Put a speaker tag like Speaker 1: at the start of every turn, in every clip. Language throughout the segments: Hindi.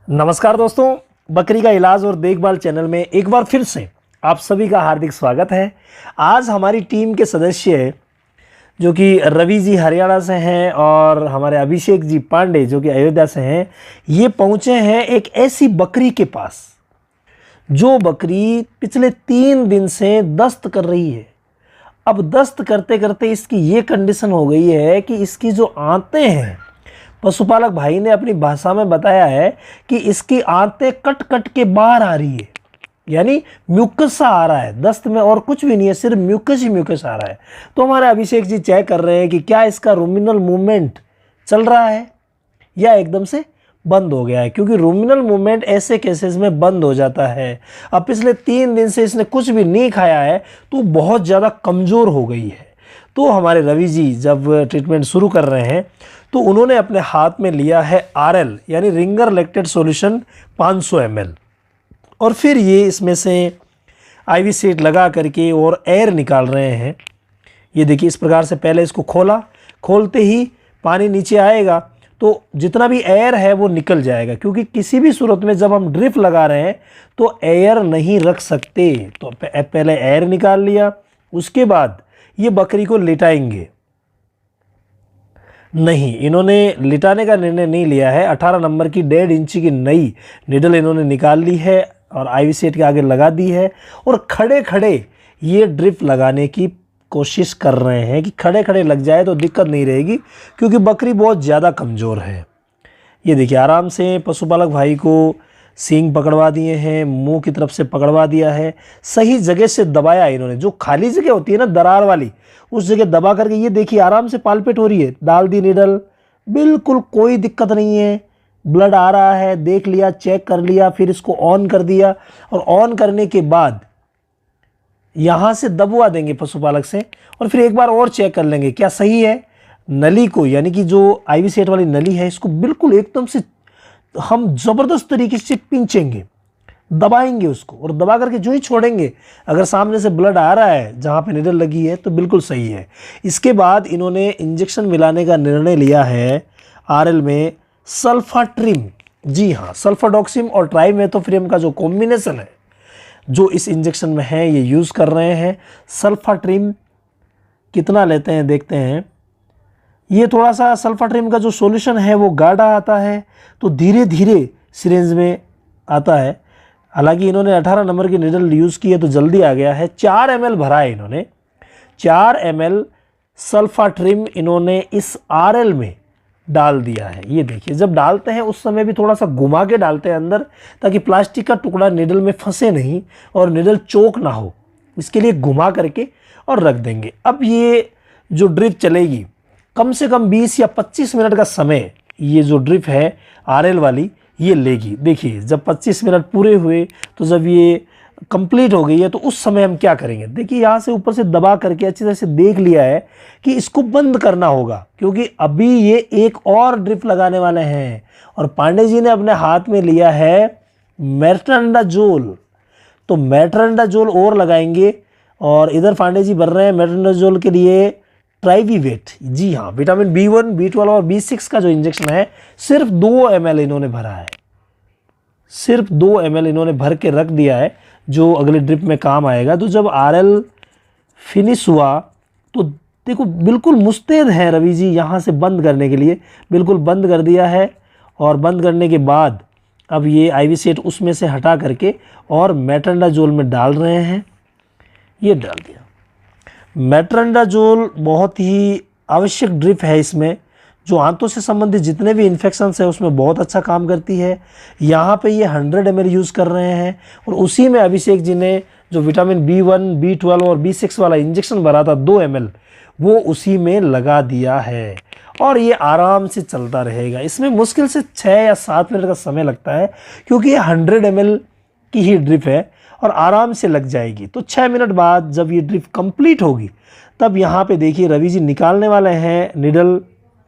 Speaker 1: नमस्कार दोस्तों, बकरी का इलाज और देखभाल चैनल में एक बार फिर से आप सभी का हार्दिक स्वागत है। आज हमारी टीम के सदस्य जो कि रवि जी हरियाणा से हैं और हमारे अभिषेक जी पांडे जो कि अयोध्या से हैं, ये पहुंचे हैं एक ऐसी बकरी के पास जो बकरी पिछले 3 दिन से दस्त कर रही है। अब दस्त करते करते इसकी ये कंडीशन हो गई है कि इसकी जो आंतें हैं, पशुपालक भाई ने अपनी भाषा में बताया है कि इसकी आंतें कट कट के बाहर आ रही है, यानी म्यूकस सा आ रहा है। दस्त में और कुछ भी नहीं है, सिर्फ म्यूकस ही म्यूकस आ रहा है। तो हमारे अभिषेक जी चेक कर रहे हैं कि क्या इसका रूमिनल मूवमेंट चल रहा है या एकदम से बंद हो गया है, क्योंकि रूमिनल मूवमेंट ऐसे केसेस में बंद हो जाता है। अब पिछले 3 दिन से इसने कुछ भी नहीं खाया है तो बहुत ज़्यादा कमज़ोर हो गई है। तो हमारे रवि जी जब ट्रीटमेंट शुरू कर रहे हैं तो उन्होंने अपने हाथ में लिया है RL यानी रिंगर लैक्टेट सॉल्यूशन 500 ml, और फिर ये इसमें से IV सीट लगा करके और एयर निकाल रहे हैं। ये देखिए, इस प्रकार से पहले इसको खोला, खोलते ही पानी नीचे आएगा तो जितना भी एयर है वो निकल जाएगा, क्योंकि किसी भी सूरत में जब हम ड्रिप लगा रहे हैं तो एयर नहीं रख सकते। तो पहले एयर निकाल लिया, उसके बाद ये बकरी को लिटाएंगे नहीं, इन्होंने लिटाने का निर्णय नहीं लिया है। 18 नंबर की 1.5 इंची की नई निडल इन्होंने निकाल ली है और IV सेट के आगे लगा दी है और खड़े खड़े ये ड्रिप लगाने की कोशिश कर रहे हैं कि खड़े खड़े लग जाए तो दिक्कत नहीं रहेगी, क्योंकि बकरी बहुत ज़्यादा कमज़ोर है। ये देखिए, आराम से पशुपालक भाई को सींग पकड़वा दिए हैं, मुंह की तरफ से पकड़वा दिया है, सही जगह से दबाया इन्होंने। जो खाली जगह होती है ना, दरार वाली, उस जगह दबा करके ये देखिए आराम से पालपेट हो रही है। डाल दी निडल, बिल्कुल कोई दिक्कत नहीं है। ब्लड आ रहा है, देख लिया, चेक कर लिया, फिर इसको ऑन कर दिया और ऑन करने के बाद यहाँ से दबवा देंगे पशुपालक से और फिर एक बार और चेक कर लेंगे क्या सही है। नली को, यानी कि जो IV सेट वाली नली है, इसको बिल्कुल एकदम से हम ज़बरदस्त तरीके से पिंचेंगे, दबाएंगे उसको, और दबा करके जो ही छोड़ेंगे, अगर सामने से ब्लड आ रहा है जहाँ पे निडल लगी है तो बिल्कुल सही है। इसके बाद इन्होंने इंजेक्शन मिलाने का निर्णय लिया है RL में सल्फाट्रिम। जी हाँ, सल्फाडॉक्सिम और ट्राइमेथोप्रिम का जो कॉम्बिनेशन है जो इस इंजेक्शन में है, ये यूज़ कर रहे हैं। सल्फाट्रिम कितना लेते हैं देखते हैं। ये थोड़ा सा सल्फाट्रिम का जो सॉल्यूशन है वो गाढ़ा आता है, तो धीरे धीरे सिरिंज में आता है। हालांकि इन्होंने 18 नंबर की निडल यूज़ की है तो जल्दी आ गया है। 4 ml भरा है इन्होंने, 4 ml सल्फाट्रिम इन्होंने इस RL में डाल दिया है। ये देखिए, जब डालते हैं उस समय भी थोड़ा सा घुमा के डालते हैं अंदर, ताकि प्लास्टिक का टुकड़ा निडल में फंसे नहीं और निडल चोक ना हो, इसके लिए घुमा करके और रख देंगे। अब ये जो ड्रिप चलेगी कम से कम 20 या 25 मिनट का समय ये जो ड्रिप है RL वाली ये लेगी। देखिए, जब 25 मिनट पूरे हुए तो जब ये कंप्लीट हो गई है तो उस समय हम क्या करेंगे। देखिए, यहाँ से ऊपर से दबा करके अच्छी तरह से देख लिया है कि इसको बंद करना होगा, क्योंकि अभी ये एक और ड्रिप लगाने वाले हैं और पांडे जी ने अपने हाथ में लिया है मेट्रोनडाजोल। तो मेट्रोनडाजोल और लगाएंगे और इधर पांडे जी भर रहे हैं मेट्रोनडाजोल के लिए ट्राइवीवेट। जी हाँ, विटामिन B1, B12 और B6 का जो इंजेक्शन है सिर्फ 2 ml इन्होंने भरा है, सिर्फ 2 ml इन्होंने भर के रख दिया है, जो अगले ड्रिप में काम आएगा। तो जब RL फिनिश हुआ तो देखो बिल्कुल मुस्तैद है रवि जी यहाँ से बंद करने के लिए, बिल्कुल बंद कर दिया है। और बंद करने के बाद अब ये IV सेट उसमें से हटा करके और मेट्रोनडाजोल में डाल रहे हैं। ये डाल दिया। मेट्रोनडाजोल बहुत ही आवश्यक ड्रिप है इसमें, जो आंतों से संबंधित जितने भी इन्फेक्शंस है उसमें बहुत अच्छा काम करती है। यहाँ पे ये 100 ml यूज़ कर रहे हैं और उसी में अभिषेक जी ने जो विटामिन B1, B12 और B6 वाला इंजेक्शन भरा था 2 ml, वो उसी में लगा दिया है और ये आराम से चलता रहेगा। इसमें मुश्किल से 6 या 7 मिनट का समय लगता है, क्योंकि ये 100 ml की ही ड्रिप है और आराम से लग जाएगी। तो 6 मिनट बाद जब ये ड्रिप कंप्लीट होगी तब यहाँ पे देखिए रवि जी निकालने वाले हैं निडल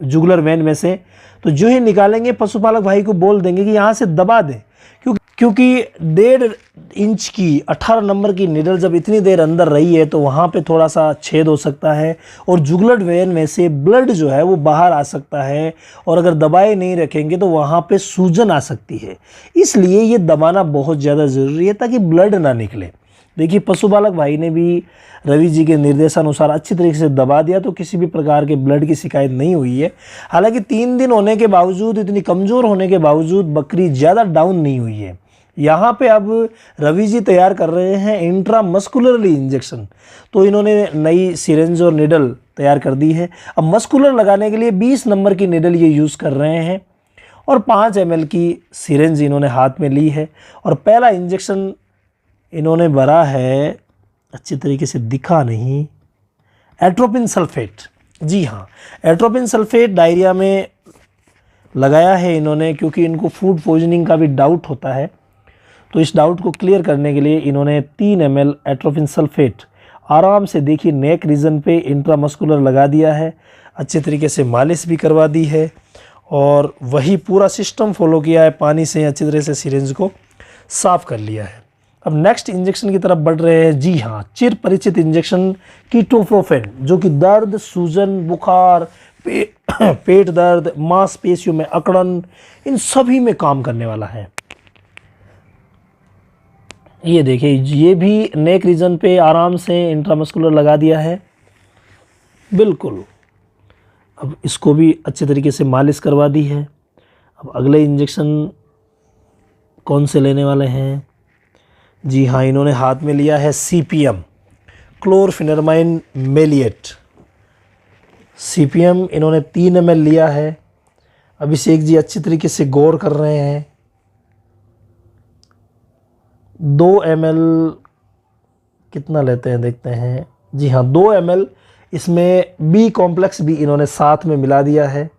Speaker 1: जुगुलर वेन में से। तो जो ही निकालेंगे पशुपालक भाई को बोल देंगे कि यहाँ से दबा दें, क्योंकि क्योंकि 1.5 इंच की 18 नंबर की निडल जब इतनी देर अंदर रही है तो वहाँ पे थोड़ा सा छेद हो सकता है और जुगलट वेन में से ब्लड जो है वो बाहर आ सकता है, और अगर दबाए नहीं रखेंगे तो वहाँ पे सूजन आ सकती है। इसलिए ये दबाना बहुत ज़्यादा ज़रूरी है ताकि ब्लड ना निकले। देखिए पशुपालक भाई ने भी रवि जी के निर्देशानुसार अच्छी तरीके से दबा दिया तो किसी भी प्रकार के ब्लड की शिकायत नहीं हुई है। हालांकि 3 दिन होने के बावजूद, इतनी कमज़ोर होने के बावजूद बकरी ज़्यादा डाउन नहीं हुई है। यहाँ पे अब रवि जी तैयार कर रहे हैं इंट्रामस्कुलरली इंजेक्शन। तो इन्होंने नई सिरेंज और निडल तैयार कर दी है। अब मस्कुलर लगाने के लिए 20 नंबर की निडल ये यूज़ कर रहे हैं और 5 ml की सिरेंज इन्होंने हाथ में ली है और पहला इंजेक्शन इन्होंने भरा है, अच्छी तरीके से दिखा नहीं, एट्रोपिन सल्फेट। जी हाँ, एट्रोपिन सल्फेट डायरिया में लगाया है इन्होंने, क्योंकि इनको फूड पॉइजनिंग का भी डाउट होता है। तो इस डाउट को क्लियर करने के लिए इन्होंने 3 ml एट्रोपिन सल्फेट आराम से, देखिए नेक रीजन पे इंट्रामस्कुलर लगा दिया है, अच्छे तरीके से मालिश भी करवा दी है और वही पूरा सिस्टम फॉलो किया है। पानी से अच्छी तरह से सिरिंज को साफ़ कर लिया है। अब नेक्स्ट इंजेक्शन की तरफ बढ़ रहे हैं। जी हाँ, चिर परिचित इंजेक्शन कीटोप्रोफेन, जो कि दर्द, सूजन, बुखार, पेट दर्द, मांसपेशियों में अकड़न, इन सभी में काम करने वाला है। ये देखिए, ये भी नेक रीजन पे आराम से इंट्रामस्कुलर लगा दिया है बिल्कुल। अब इसको भी अच्छे तरीके से मालिश करवा दी है। अब अगले इंजेक्शन कौन से लेने वाले हैं? जी हाँ, इन्होंने हाथ में लिया है CPM, क्लोरफिनेरमाइन मेलिएट। CPM इन्होंने 3 ml लिया है। अभिषेक जी अच्छी तरीके से गौर कर रहे हैं। 2 ml कितना लेते हैं देखते हैं। जी हाँ, 2 ml इसमें B कॉम्प्लेक्स भी इन्होंने साथ में मिला दिया है।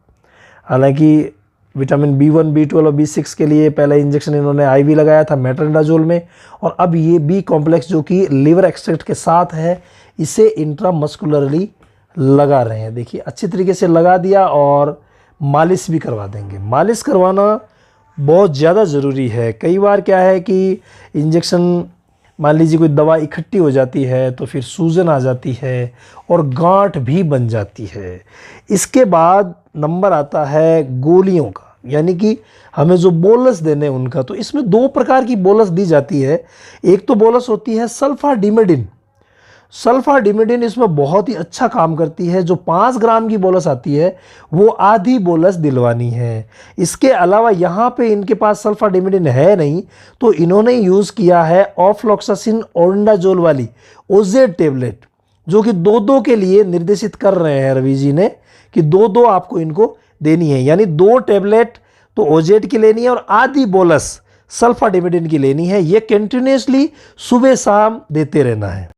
Speaker 1: हालांकि विटामिन B1, B12 और B6 के लिए पहला इंजेक्शन इन्होंने IV लगाया था मेट्रोनिडाजोल में, और अब ये B कॉम्प्लेक्स जो कि लिवर एक्सट्रैक्ट के साथ है, इसे इंट्रामस्कुलरली लगा रहे हैं। देखिए अच्छी तरीके से लगा दिया और मालिश भी करवा देंगे। मालिश करवाना बहुत ज़्यादा ज़रूरी है। कई बार क्या है कि इंजेक्शन, मान लीजिए कोई दवा इकट्ठी हो जाती है तो फिर सूजन आ जाती है और गांठ भी बन जाती है। इसके बाद नंबर आता है गोलियों का, यानी कि हमें जो बोलस देने उनका। तो इसमें 2 प्रकार की बोलस दी जाती है। एक तो बोलस होती है सल्फाडिमिडिन। सल्फाडिमिडिन इसमें बहुत ही अच्छा काम करती है। जो 5 ग्राम की बोलस आती है वो आधी बोलस दिलवानी है। इसके अलावा यहाँ पे इनके पास सल्फाडिमिडिन है नहीं, तो इन्होंने यूज़ किया है ऑफ्लॉक्सासिन ओल्डाजोल वाली ओजेड टेबलेट, जो कि 2-2 के लिए निर्देशित कर रहे हैं रवि जी ने कि 2-2 आपको इनको देनी है। यानी 2 टेबलेट तो ओजेड की लेनी है और आधी बोलस सल्फाडिमिडिन की लेनी है। ये कंटिन्यूसली सुबह शाम देते रहना है।